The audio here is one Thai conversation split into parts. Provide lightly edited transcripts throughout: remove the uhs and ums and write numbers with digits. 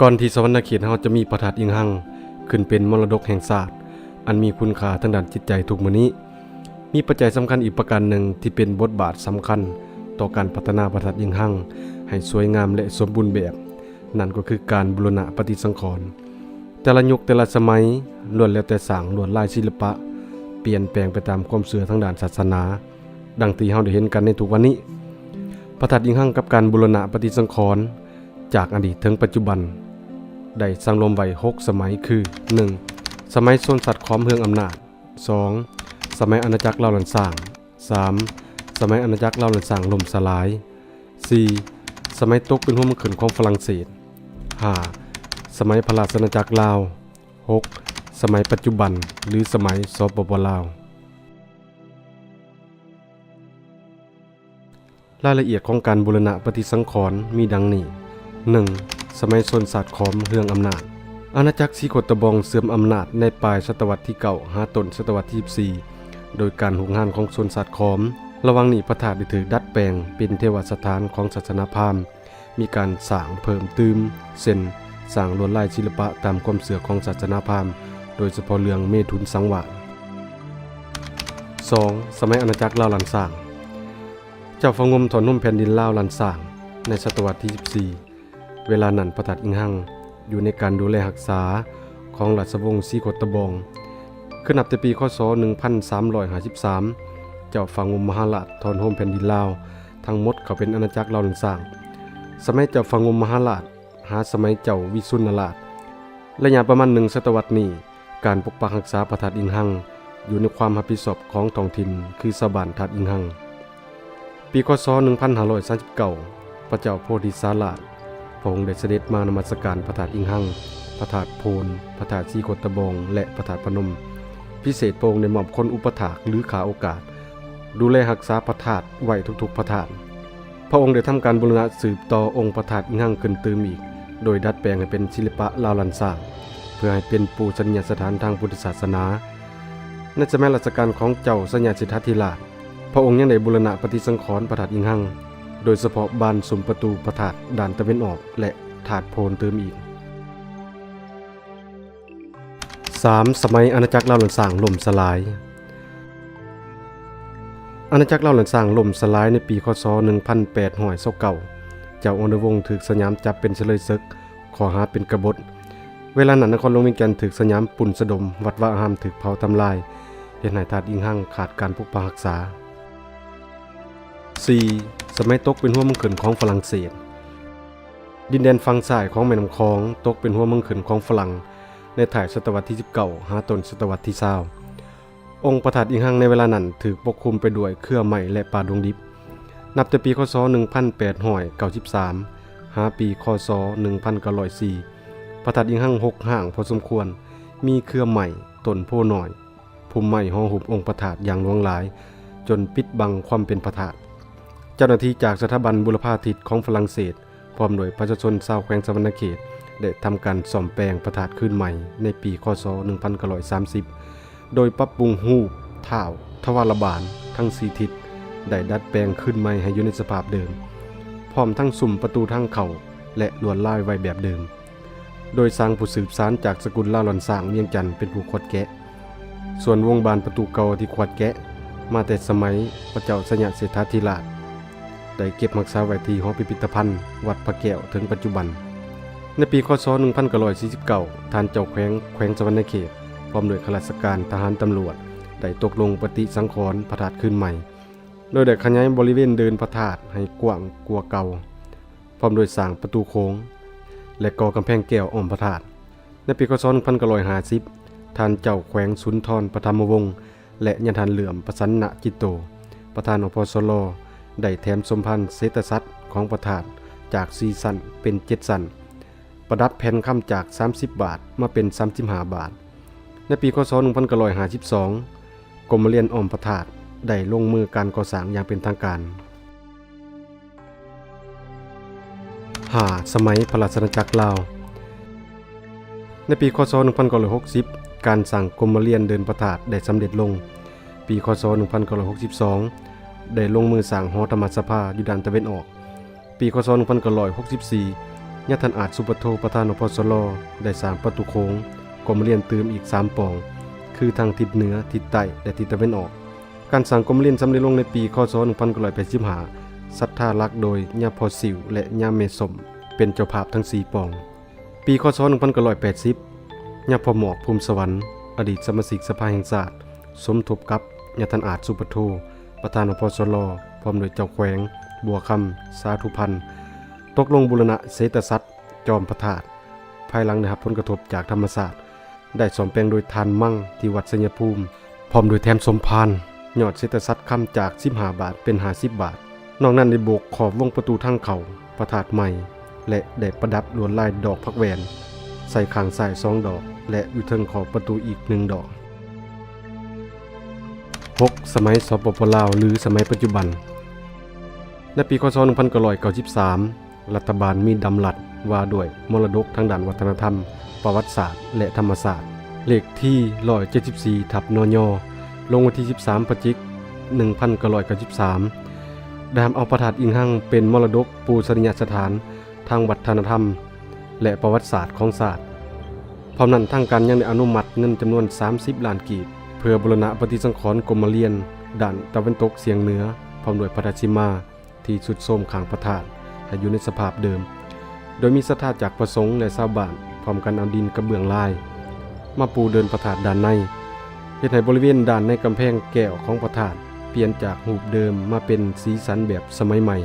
ก่อนที่สวรรณเขตเฮาจะมีพระธาตุอิงหังขึ้นเป็นมรดกแห่งชาติอันมีคุณค่าทางด้านจิตใจทุกมื้อนี้มีปัจจัยสำคัญอีกประการหนึ่งที่เป็นบทบาทสำคัญต่อการพัฒนาพระธาตุอิงหังให้สวยงามและสมบูรณ์แบบนั่นก็คือการบูรณะปฏิสังขรณ์แต่ละยุคแต่ละสมัยล้วนแล้วแต่สร้างลวดลายศิลปะเปลี่ยนแปลงไปตามความเชื่อทางด้านศาสนาดังที่เฮาได้เห็นกันในทุกวันนี้พระธาตุอิงหังกับการบูรณะปฏิสังขรณ์จากอดีตถึงปัจจุบันได้สร้างรวมไว้6สมัยคือ 1. สมัยชนสัตว์ขอมเฮืองอำนาจ 2. สมัยอาณาจักรเล่าหลันสร้าง 3. สมัยอาณาจักรเล่าหลันสร้างล่มสลาย 4. สมัยตกเป็นหัวเมืองขึ้นของฝรั่งเศส 5. สมัยพระราชอาณาจักรลาว 6. สมัยปัจจุบันหรือสมัยสปป.ลาวรายละเอียดของการบูรณะปฏิสังขรณ์มีดังนี้ 1. สมัยชนสัตว์ขอมเฮืองอำนาจอาณาจักรสีโคตะบองเสื่อมอำนาจในปลายศตวรรษที่9หาต้นศตวรรษที่14โดยการหุกหานของชนสัตว์ขอมระหว่างนี้พระธาตุได้ถูกดัดแปลงเป็นเทวสถานของศาสนาพราหมณ์มีการสร้างเพิ่มเติมเช่นสร้างลวดลายศิลปะตามความเชื่อของศาสนาพราหมณ์โดยเฉพาะเรื่องเมถุนสังวาส 2. สมัยอาณาจักรลาวหลันสร้างเจ้าฟงมถอนนุ่มแผ่นดินลาวหลันสร้างในศตวรรษที่14เวลานั้นพระธาตุอิงหังอยู่ในการดูแลรักษาของราชวงศ์สีโคตะบองขึ้นนับแต่ปีคศ1353เจ้าฟังงมมหาราชถอนโฮมแผ่นดินลาวทั้งหมดเขาเป็นอาณาจักรลาวหลันสร้างสมัยเจ้าฟังงมมหาราชหาสมัยเจ้าวิสุณราชระยะประมาณ1ศตวรรษนี้การปกปักรักษาพระธาตุอิงหังอยู่ในความรับผิดชอบของท้องถิ่นคือชาวบ้านธาตุอิงหังปีคศ1539พระเจ้าโพธิสาราชพระองค์ได้เสด็จมานมัสการพระธาตุอิงหังพระธาตุโพนพระธาตุสีโคตะบองและพระธาตุพนมพิเศษพระองค์ได้มอบคนอุปถากหรือขาโอกาสดูแลรักษาพระธาตุไว้ทุกๆพระธาตุพระองค์ได้ทำการบูรณะสืบต่อองค์พระธาตุอิงหังขึ้นเติมอีกโดยดัดแปลงให้เป็นศิลปะลาวหลันสร้างเพื่อให้เป็นปูชนียสถานทางพุทธศาสนาในสมัยรัชกาลของเจ้าสัญญาสิทธัตถิราชพระองค์ยังได้บูรณะปฏิสังขรณ์พระธาตุอิงหังโดยเฉพาะบานซุ้มประตูพระธาตุด้านตะวันออกและถาดโพนเติมอีก 3. สมัยอาณาจักรลาวหลันสร้างล่มสลายอาณาจักรลาวหลันสร้างล่มสลายในปีคศ1829เจ้าอรวงศ์ถูกสยามจับเป็นเฉลยศึกขอหาเป็นกบฏเวลานั้นนครหลวงเวียงจันทร์ถูกสยามปุ่นสะดมวัดวะอารามถูกเผาทำลายเฮ็ดให้ธาตุอิงหังขาดการปกปักรักษา 4. สมัยตกเป็นหัวเมืองขึ้นของฝรั่งเศสดินแดนฝั่งซ้ายของแม่น้ำคองตกเป็นหัวเมืองขึ้นของฝรั่งในท้ายศตวรรษที่19หาต้นศตวรรษที่20องค์พระธาตุอิงหังในเวลานั้นถูกปกคลุมไปด้วยเครือไม้และป่าดงดิบนับแต่ปีคศ1893หาปีคศ1904พระธาตุอิงหังหกห่างพอสมควรมีเครือไม้ต้นโพน้อยพุ่มไม้ห่อหุ้มองค์พระธาตุอย่างหลวงหลายจนปิดบังความเป็นพระธาตุเจ้าหน้าที่จากสถาบันบุรพาทิตของฝรั่งเศสพร้อมโดยประชาชนชาวแขวงสวรรณเขตได้ทำการซ่อมแปลงพระธาตุขึ้นใหม่ในปีคศ1930โดยปรับปรุงรูปท้าวทวารบาลทั้ง4ทิศได้ดัดแปลงขึ้นใหม่ให้อยู่ในสภาพเดิมพร้อมทั้งสุ่มประตูทางเข้าและลวดลายไว้แบบเดิมโดยสร้างผู้สืบสานจากสกุลลาวหลันสร้างเวียงจันทร์เป็นผู้ขวดแกะส่วนวงบานประตูเก่าที่ขวดแกะมาแต่สมัยพระเจ้าสัญญาสิทธัตถิราชได้เก็บรักษาไว้ที่หอพิพิธภัณฑ์วัดพระแก้วถึงปัจจุบันในปีคศ1949ท่านเจ้าแขวงสวรรณเขตพร้อมด้วยข้าราชการทหารตำรวจได้ตกลงปฏิสังขรณ์พระธาตุขึ้นใหม่โดยได้ขยายบริเวณเดินพระธาตุให้กว้างกว่าเก่าพร้อมโดยสร้างประตูโค้งและก่อกำแพงแก้วอ้อมพระธาตุในปีคศ1950ท่านเจ้าแขวงสุนทรปฐมวงศ์และยันทันเหลื่อมประสันนะจิตโตประธานอพสลได้แถมสมพันธ์เศรษฐสัตว์ของพระธาตุจาก4สั้นเป็น7สั้นประดับแผ่นค้ำจาก30บาทมาเป็น35บาทในปีคศ1952กรมเรียนอ้อมพระธาตุได้ลงมือการก่อสร้างอย่างเป็นทางการ 5. สมัยพระราชอาณาจักรลาวในปีคศ1960การสร้างกรมเรียนเดินพระธาตุได้สำเร็จลงปีคศ1962ได้ลงมือสร้างหอธรรมสภาอยู่ด้านตะวันออกปีคศ1964 ญาทันอาจสุปโทประธานอพสลได้สร้างประตูโค้งกรมเรียนเติมอีก3ปองคือทางทิศเหนือทิศใต้และทิศตะวันออกการสร้างกรมเรียนสำเร็จลงในปีคศ1985ศรัทธาลักษ์โดยญาพอสิวและญาเมสมเป็นเจ้าภาพทั้ง4ปองปีคศ1980ญาพอหมอกภูมิสวรรค์อดีตสมาชิกสภาแห่งชาติสมทบกับญาทันอาจสุปโทประธานอพสลพร้อมโดยเจ้าแขวงบัวคำสาธุพันธ์ตกลงบูรณะเศรษฐศาสตร์จอมพระธาตุภายหลังได้รับผลกระทบจากธรรมศาสตร์ได้สมแปลงโดยทานมั่งที่วัดสัญญภูมิพร้อมโดยแถมสมพานยอดเศรษฐศาสตร์คำจาก15 บาทเป็น50 บาทนอกนั้นได้โบกขอบวงประตูทางเขาพระธาตุใหม่และได้ประดับลวดลายดอกพักแหวนใส่ข้างซ้าย2 ดอกและอยู่เทิงขอบประตูอีก1 ดอก 6. สมัยสปป.ลาวหรือสมัยปัจจุบันในปีคศ1993รัฐบาลมีดำรัสว่าด้วยมรดกทางด้านวัฒนธรรมประวัติศาสตร์และธรรมศาสตร์เลขที่174/นย.ลงวันที่13 พฤศจิกายน 1993ได้เอาพระธาตุอิงหังเป็นมรดกปูชนียสถานทางวัฒนธรรมและประวัติศาสตร์ของศาสตร์พร้อมนั้นทางการยังได้อนุมัติเงินจำนวน30 ล้านกีบเพื่อบูรณะปฏิสังขรณ์กรมเรียนด้านตะวันตกเฉียงเหนือพร้อมด้วยพระราชิมาที่สุดโทรมข้างพระธาตุให้อยู่ในสภาพเดิมโดยมีศรัทธาจากพระสงฆ์และชาวบ้านพร้อมกันเอาดินกระเบื้องลายมาปูเดินพระธาตุด้านในเฮ็ดให้บริเวณด้านในกำแพงแก้วของพระธาตุเปลี่ยนจากรูปเดิมมาเป็นสีสันแบบสมัยใหม่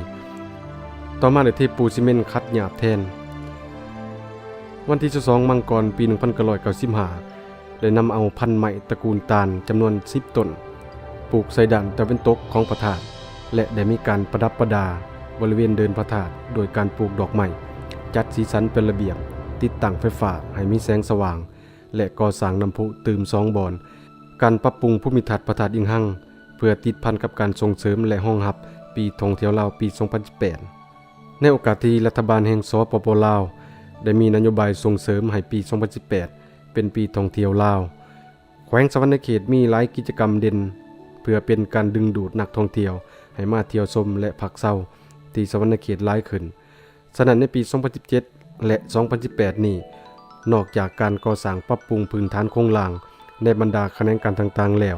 ต่อมาได้เทปูซีเมนต์คัดหยาบแทนวันที่2 มังกรปี 1995ได้นำเอาพันธุ์ใหม่ตระกูลตาลจำนวน10 ต้นปลูกใส่ด้านตะวันตกของพระธาตุและได้มีการประดับประดาบริเวณเดินพระธาตุโดยการปลูกดอกไม้จัดสีสันเป็นระเบียบติดตั้งไฟฟ้าให้มีแสงสว่างและก่อสร้างน้ำพุตื่ม2 บ่อนการปรับปรุงภูมิทัศน์พระธาตุอิงหังเพื่อติดพันกับการส่งเสริมและรองรับปีท่องเที่ยวลาวปี 2018ในโอกาสที่รัฐบาลแห่งสปป.ลาวได้มีนโยบายส่งเสริมให้ปี 2018เป็นปีท่องเที่ยวลาวแขวงสะวรรณเขตมีหลายกิจกรรมเด่นเพื่อเป็นการดึงดูดนักท่องเที่ยวให้มาเที่ยวชมและพักเช้าที่สะวรรณเขตหลายขึ้นฉะนั้นในปี 2017 และ 2018 นี้นอกจากการก่อสร้างปรับปรุงพื้นฐานโครงสร้างในบรรดาแขนงการต่างๆแล้ว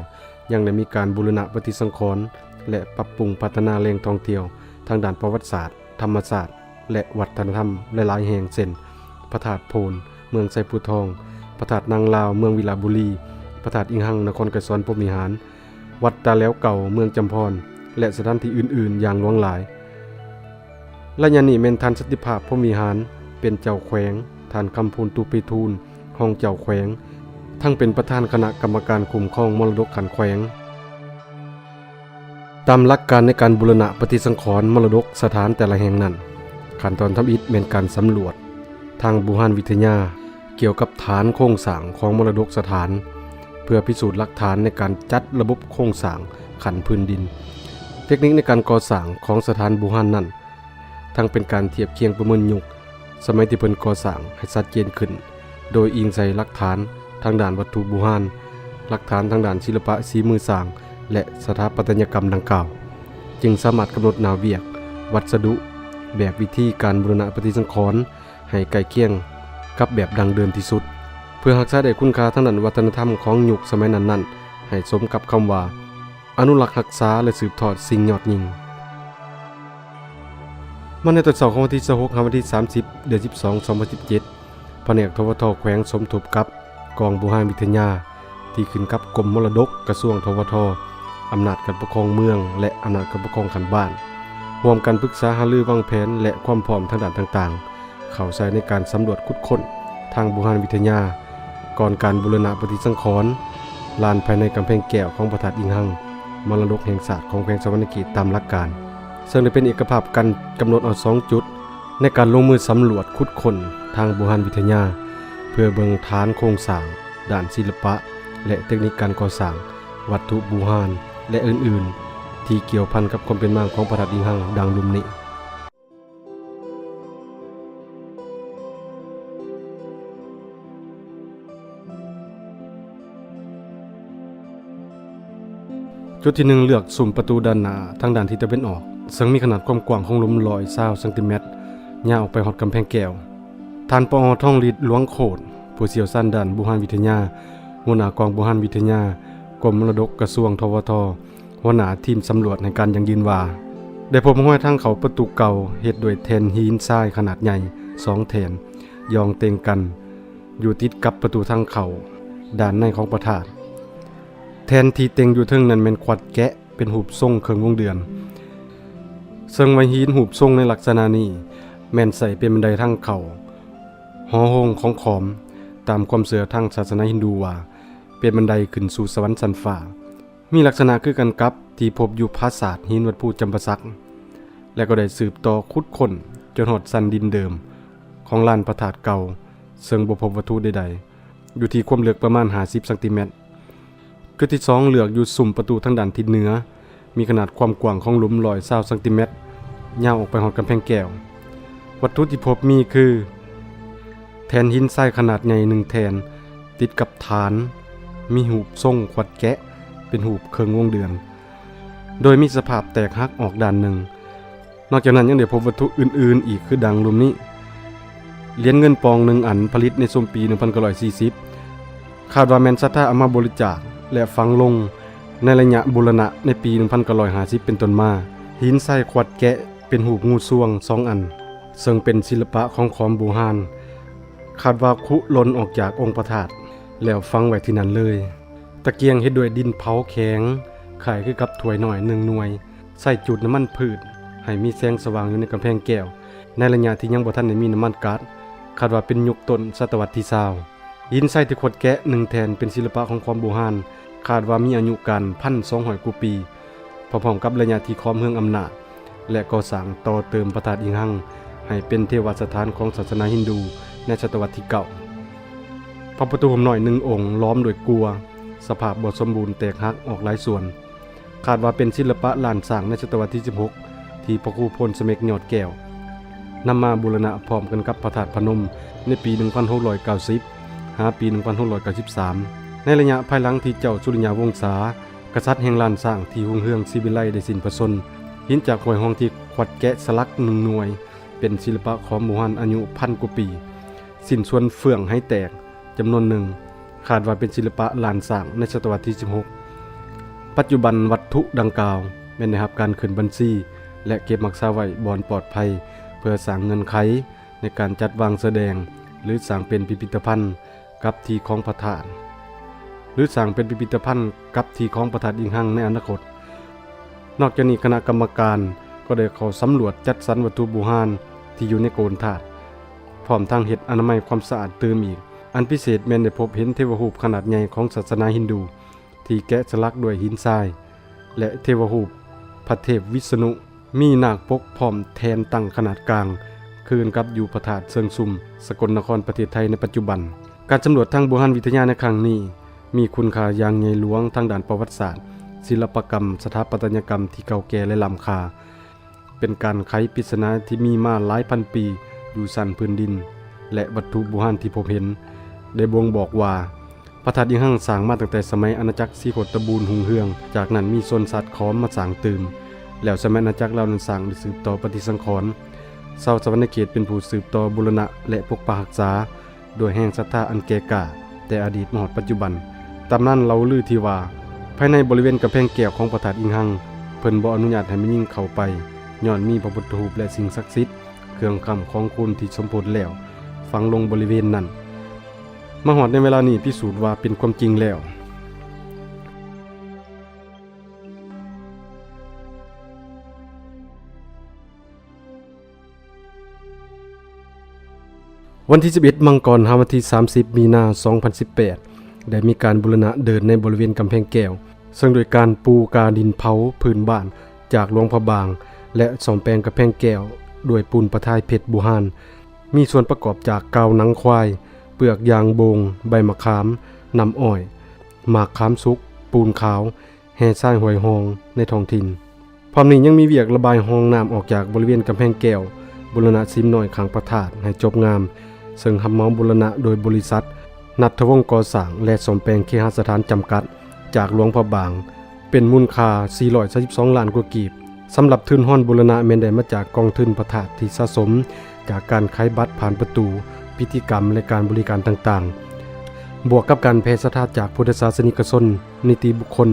ยังได้มีการบูรณะปฏิสังขรณ์และปรับปรุงพัฒนาแหล่งท่องเที่ยวทางด้านประวัติศาสตร์ธรรมศาสตร์และวัฒนธรรมหลายๆแห่งเช่นพระธาตุโพนเมืองไซปูทองพระธาตุนางลาวเมืองวิลาบุรีพระธาตุอิงหังนครไกรสอนพรหมวิหารวัดตาแล้วเก่าเมืองจำพรและสถานที่อื่นๆอย่างหลวงหลายและยันนี่แม่นท่านสันติภาพพรหมวิหารเป็นเจ้าแขวงท่านคำพูนตุปิทูลห้องเจ้าแขวงทั้งเป็นประธานคณะกรรมการคุ้มครองมรดกขันแขวงตามหลักการในการบูรณะปฏิสังขรณ์มรดกสถานแต่ละแห่งนั้นขั้นตอนทำอิฐเป็นการสำรวจทางบูหานวิทยาเกี่ยวกับฐานโครงสร้างของมรดกสถานเพื่อพิสูจน์หลักฐานในการจัดระบบโครงสร้างขันพื้นดินเทคนิคในการก่อสร้างของสถานบูหานนั้นทั้งเป็นการเทียบเคียงประเมินยุคสมัยที่เพิ่นก่อสร้างให้ชัดเจนขึ้นโดยอิงใส่หลักฐานทางด้านวัตถุบูหานหลักฐานทางด้านศิลปะสีมือสร้างและสถาปัตยกรรมดังกล่าวจึงสามารถกำหนดแนวเวียกวัสดุแบบวิธีการบูรณะปฏิสังขรณ์ให้ใกล้เคียงกับแบบดังเดิมที่สุดเพื่อรักษาได้คุณค่าทางด้านวัฒนธรรมของยุคสมัยนั้นๆให้สมกับคำว่าอนุรักษ์รักษาและสืบทอดสิ่งยอดยิ่งมาในตอนเสาร์ของวันที่26ถึงวันที่30 เดือน 12 2017แผนกทวทแขวงสมทบกับกองบูหานวิทยาที่ขึ้นกับกรมมรดกกระทรวงทวทอำนาจการปกครองเมืองและอำนาจการปกครองขันบ้านร่วมกันปรึกษาหารือวางแผนและความพร้อมทางด้านต่างๆเข้าใช้ในการสำรวจขุดค้นทางบูหานวิทยาก่อนการบูรณะปฏิสังขรณ์ลานภายในกำแพงแก้วของพระธาตุอิงหังมรดกแห่งศาสตร์ของแขวงสะวรรณเขตตามหลักการซึ่งได้เป็นเอกภาพกันกำหนดเอา2 จุดในการลงมือสำรวจขุดค้นทางบูหานวิทยาเพื่อเบิ่งฐานโครงสร้างด้านศิลปะและเทคนิคการก่อสร้างวัตถุบูหานและอื่นๆที่เกี่ยวพันกับความเป็นมาของพระธาตุอิงหังดังลุ่มนี้จุดที่1เลือกสุ่มประตูด้านหน้าทางด้านทิศตะวันออกซึ่งมีขนาดความกว้างของหลุม120 เซนติเมตรยาวออกไปฮอดกำแพงแก้ว ท่านปอท่องฤทธิ์หลวงโคตรผู้เชี่ยวชาญด้านโบราณวิทยาหัวหน้ากองโบราณวิทยากรมมรดกกระทรวงทวทหัวหน้าทีมสำรวจในการยังยืนว่าได้พบห้อยทางเขาประตูเก่าเฮ็ดด้วยแทนหินทรายขนาดใหญ่2แทนยองเต็งกันอยู่ติดกับประตูทางเขาด้านในของพระธาตุแทนที่เต็งอยู่เทิงนั้นแม่นขวัดแกะเป็นหูปทรงเครื่องวงเดือนซึ่งไว้หินหูปทรงในลักษณะนี้แม่นใส่เป็นบันไดทางเขาหอโฮงของขอมตามความเชื่อทางศาสนาฮินดูว่าเป็นบันไดขึ้นสู่สวรรค์ชั้นฟ้ามีลักษณะคือกันกับที่พบอยู่ปราสาทหินวัดภูจำปาสักและก็ได้สืบต่อขุดค้นจนหอดสันดินเดิมของลานพระธาตุเก่าซึ่งบ่พบวัตถุใดๆอยู่ที่ความลึกประมาณ50ซนเมตรจุดที่2เลือกอยู่สุ่มประตูทางด้านทิศเหนือมีขนาดความกว้างของหลุม120ซนเมตรยาวออกไปหอดกำแพงแก้ววัตถุที่พบมีคือแทนหินทรายขนาดใหญ่1แทนติดกับฐานมีหูปทรงขวัดแกะเป็นหูปเครื่องวงเดือนโดยมีสภาพแตกหักออกด้านหนึ่งนอกจากนั้นยังได้พบวัตถุอื่นๆอีกคือดังหลุมนี้เหรียญเงินปอง1อันผลิตในช่วงปี1940คาดว่าแม่นศรัทธาเอามาบริจาคและฝังลงในระยะบูรณะในปี1950เป็นต้นมาหินทรายขวัดแกะเป็นหูปงูสวง2อันซึ่งเป็นศิลปะของขอมโบราณคาดว่าคุล้นออกจากองค์พระธาตุแล้วฝังไว้ที่นั่นเลยตะเกียงเฮ็ดด้วยดินเผาแข็งขายคือกับถ้วยหน่อย1หน่วยใส่จุดน้ำมันพืชให้มีแสงสว่างอยู่ในกำแพงแก้วในระยะที่ยังบ่ทันได้มีน้ำมันก๊าซคาดว่าเป็นยุคต้นศตวรรษที่20หินทรายที่ขดแกะ1แทนเป็นศิลปะของความโบราณคาดว่ามีอายุการ 1,200 กว่าปีพร้อมๆกับระยะที่ครองเมืองอำนาจและก่อสร้างต่อเติมพระธาตุอิงหังให้เป็นเทวสถานของศาสนาฮินดูในศตวรรษที่9พระประตูหอมน้อย1องค์ล้อมด้วยกัวสภาพบ่สมบูรณ์แตกหักออกหลายส่วนคาดว่าเป็นศิลปะล้านสร้างในศตวรรษที่16ที่พระครูพลสเมกยอดแก้วนำมาบูรณะพร้อมกันกับพระธาตุพนมในปี1690หาปี1693ในระยะภายหลังที่เจ้าสุริยาวงศากษัตริย์แห่งล้านสร้างที่รุ่งเรืองศิวิไลได้สิ้นพระชนม์หินจากห้วยห้องที่ขวัดแกะสลัก1หน่วยเป็นศิลปะของโบราณอายุ1,000 กว่าปีสิ้นส่วนเฟื่องให้แตกจำนวนหนึ่งคาดว่าเป็นศิลปะล้านสร้างในศตวรรษที่16ปัจจุบันวัตถุดังกล่าวแม้นได้รับการขึ้นบัญชีและเก็บรักษาไว้บอนปลอดภัยเพื่อสร้างเงินไขในการจัดวางแสดงหรือสร้างเป็นพิพิธภัณฑ์กับที่ของพระธาตุหรือสร้างเป็นพิพิธภัณฑ์กับที่ของพระธาตุอิงหังในอนาคตนอกจากนี้คณะกรรมการก็ได้เข้าสำรวจจัดสรรวัตถุโบราณที่อยู่ในโกนธาตุพร้อมทั้งเฮ็ดอนามัยความสะอาดเติมอีกอันพิเศษแม้นได้พบเห็นเทวรูปขนาดใหญ่ของศาสนาฮินดูที่แกะสลักด้วยหินทรายและเทวรูปพระเทพวิษณุมีนาคปกพร้อมแทนตั้งขนาดกลางคืนกับอยู่พระธาตุเชิงซุมสกลนครประเทศไทยในปัจจุบันการสำรวจทางโบราณวิทยาในครั้งนี้มีคุณค่าอย่างใหญ่หลวงทางด้านประวัติศาสตร์ศิลปกรรมสถาปัตยกรรมที่เก่าแก่และล้ำค่าเป็นการไขปริศนาที่มีมาหลายพันปีอยู่สันพื้นดินและวัตถุโบราณที่พบเห็นได้บ่งบอกว่าพระธาตุอิงหังสร้างมาตั้งแต่สมัยอาณาจักรสีโคตบูรณ์หุ่งเฮืองจากนั้นมีชนสัตว์ขอมมาสร้างเติมแล้วสมัยอาณาจักรเหล่านั้นสร้างได้สืบต่อปฏิสังขรณ์ชาวสวรรณเขตเป็นผู้สืบต่อบูรณะและปกปักรักษาโดยแห่งศรัทธาอันแก่กล้าแต่อดีตมาฮอดปัจจุบันตำนานเล่าลือที่ว่าภายในบริเวณกำแพงแก้วของพระธาตุอิงหังเพิ่นบ่อนุญาตให้มียิ่งเข้าไปย้อนมีพระพุทธรูปและสิ่งศักดิ์สิทธิ์เครื่องคำของคุณที่สมบูรณ์แล้วฝังลงบริเวณนั้นมาฮอดในเวลานี้พิสูจน์ว่าเป็นความจริงแล้ววันที่11มังกรวันที่30มีนาคม2018ได้มีการบูรณะเดินในบริเวณกำแพงแก้วซึ่งโดยการปูกาดินเผาพื้นบ้านจากหลวงพระบางและซ่อมแปลงกำแพงแก้วด้วยปูนประทายเพชรโบราณมีส่วนประกอบจากกาวหนังควายเปลือกยางโบงใบมะขามน้ำอ้อยหมากขามสุกปูนขาวแห่ทรายหอยหองในท้องถิ่นพร้อมนี้ยังมีเวียกระบายห้องน้ำออกจากบริเวณกำแพงแก้วบูรณะซิมน้อยข้างพระธาตุให้จบงามซึ่งทำเมาบูรณะโดยบริษัทนัทวงศ์ก่อสร้างและซ่อมแปลงเคหสถานจำกัดจากหลวงพระบางเป็นมูลค่า432ล้านกว่ากีบสำหรับทุนห้อนบูรณะแม่นได้มาจากกองทุนพระธาตุที่สะสมจากการขายบัตรผ่านประตู พิธีกรรมและการบริการต่างๆบวกกับการแผ่ศรัทธาจากพุทธศาสนิกชนนิติบุคคล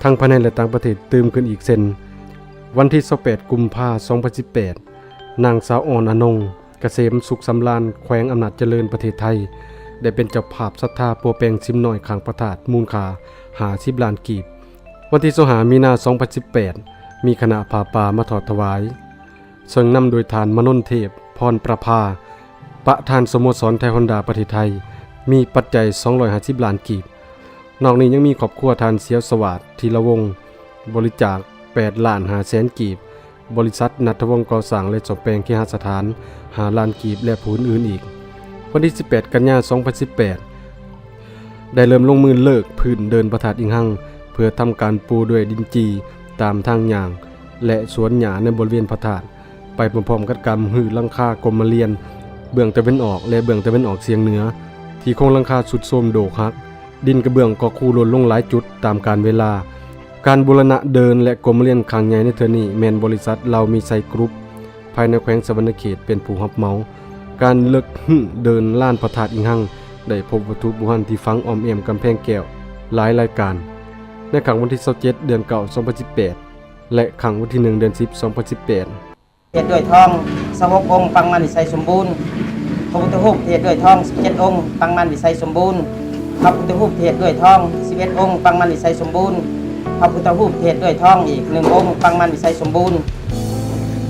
ทั้งภายในและต่างประเทศเติมขึ้นอีกเส้นวันที่28กุมภาพันธ์2018นางสาวอ่อนอนงเกษมสุขสำราญแขวงอำนาจเจริญประเทศไทยได้เป็นเจ้าภาพศรัทธาปัวแปลงซิมน้อยข้างพระธาตุมูลค่า50ล้านกีบวันที่25มีนาคม2018มีคณะผาป่ามาถอดถวายซึ่งนำโดยฐานมนนเทพพรประภาประธานสโมสรไทยฮอนดาประเทศไทยมีปัจจัย250ล้านกีบนอกนี้ยังมีครอบครัวทานเสียวสวัสดิ์ธีรวงศ์บริจาค8ล้าน5แสนกีบบริษัทณัฐวงศ์ก่อสร้างและซ่อมแปลงเคหสถาน5ล้านกีบและผู้อื่นอีกวันที่18กันยายน2018ได้เริ่มลงมือเลิกพื้นเดินพระธาตุอิงหังเพื่อทำการปูด้วยดินจีตามทางหญ้างและสวนหญ้าในบริเวณพระธาตุไปพร้อมๆกับการหื้อหลังคากรมเรียนเบื้องตะวันออกและเบื้องตะวันออกเฉียงเหนือที่โครงหลังคาสุดโทรมโดกหักดินกระเบื้องก็คูหล่นลงหลายจุดตามกาลเวลาการบูรณะเดินและกรมเรียนครั้งใหญ่ในเทื่อนี้แม่นบริษัทเรามีไซกรุ๊ปภายในแขวงสะวรรณเขตเป็นผู้รับเหมาการเลิกเดินล้านพระธาตุอิงหังได้พบวัตถุโบราณที่ฝังอ้อมแอมกำแพงแก้วหลายรายการในครั้งวันที่27เดือน9 2018และครั้งวันที่1เดือน10 2018เทศด้วยทอง26องค์ปังมันวิสัยสมบูรณ์พระพุทธรูปเทศด้วยทอง17องค์ปังมันวิสัยสมบูรณ์พระพุทธรูปเทศด้วยทอง11องค์ปังมันวิสัยสมบูรณ์พระพุทธรูปเทศด้วยทองอีก1องค์ปังมันวิสัยสมบูรณ์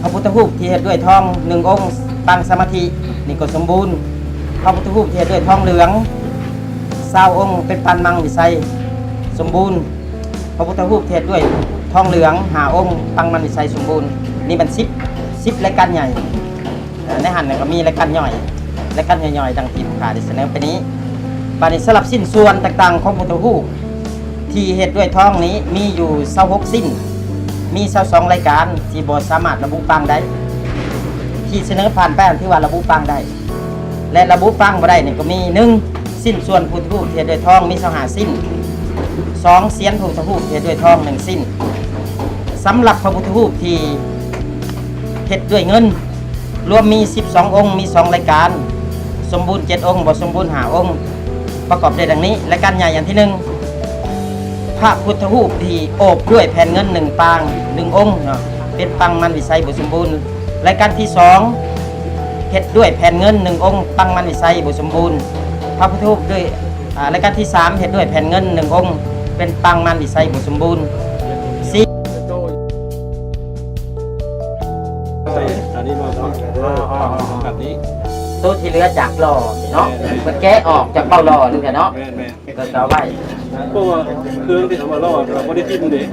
พระพุทธรูปเทศด้วยทอง1องค์ปังสมาธินี่ก็สมบูรณ์พระพุทธรูปเทศด้วยทองเหลือง20องค์เป็นปันมังวิสัยสมบูรณ์พระพุทธรูปเทศด้วยทองเหลือง5องค์ปังมันวิสัยสมบูรณ์นี่มัน10รายการใหญ่ในหันก็มีรายการย่อยรายการย่อยๆดังที่ผู้ขาได้เสนอไปนี้บาดนี้สลับสิ้นส่วนต่างๆของพุทธรูปที่เฮ็ดด้วยทองนี้มีอยู่26สิ้นมี22รายการที่บ่สามารถระบุปังได้ที่เสนอผ่านไปที่ว่าระบุปังได้และระบุปังบ่ได้นี่ก็มี1สิ้นส่วนพุทธรูปเฮ็ดด้วยทองมี25สิ้น2เสียนพุทธรูปเฮ็ดด้วยทอง1สิ้นสำหรับพระพุทธรูปที่เฮ็ดด้วยเงินรวมมี12องค์มี2รายการสมบูรณ์7องค์บ่สมบูรณ์5องค์ประกอบด้วยดังนี้รายการใหญ่อย่างที่1พระพุทธรูปที่โอบด้วยแผ่นเงิน1ปาง1องค์เนาะเป็นปังมันวิสัยบ่สมบูรณ์รายการที่2เฮ็ดด้วยแผ่นเงิน1องค์ปังมันวิสัยบ่สมบูรณ์พระพุทธรูปด้วยรายการที่3เฮ็ดด้วยแผ่นเงิน1องค์เป็นปังมันวิสัยบ่สมบูรณ์อันนี้มาแบบนี้ตัวที่เหลือจากหล่อเนาะมันแกะออกจากเป้าหล่อนึงเนาะก็เอาไว้เพราะว่าเครื่องที่ทำมาล่อเราไม่ได้จิ้มเลย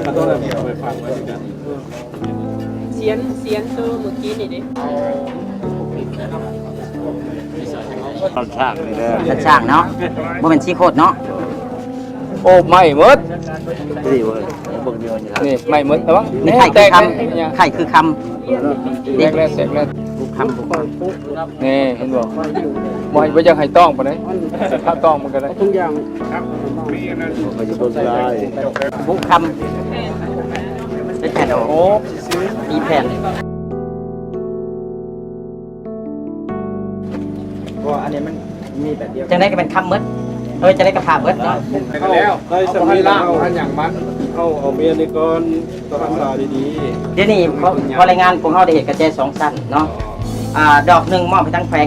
มันต้องไปฟังไว้กันเสียนตัวเมื่อกี้นี่ดิตัดช่างนี่แหละตัดช่างเนาะบ่เป็นชี้โคตรเนาะโอ้ไม่หมดนี่เว้ยเบิ่งเดียวนี่ไม่หมดแต่ว่านี่ไข่คือคำแรกแสกแรกคำนี่เห็นบ่บ่ให้บ่อยากให้ต้องปานใดถ้าต้องมันก็ได้ทุกอย่างครับมีอันนั้นก็จะต้นลายบุกคำเป็นแผ่นโอ้มีแผ่นเพราะอันนี้มันมีแบบเดียวจังได๋ก็เป็นคำมดจะได้กระถางเบิดเนาะแล้วได้สำลีล่างอันอย่างมันเอาเมียนี่ก่อนต้องรักษาดีๆเดี๋ยวนี้พอรายงานพวกเฮาได้เห็นกระแจ2ชั้นเนาะดอกนึงมอบให้ทั้งแขวง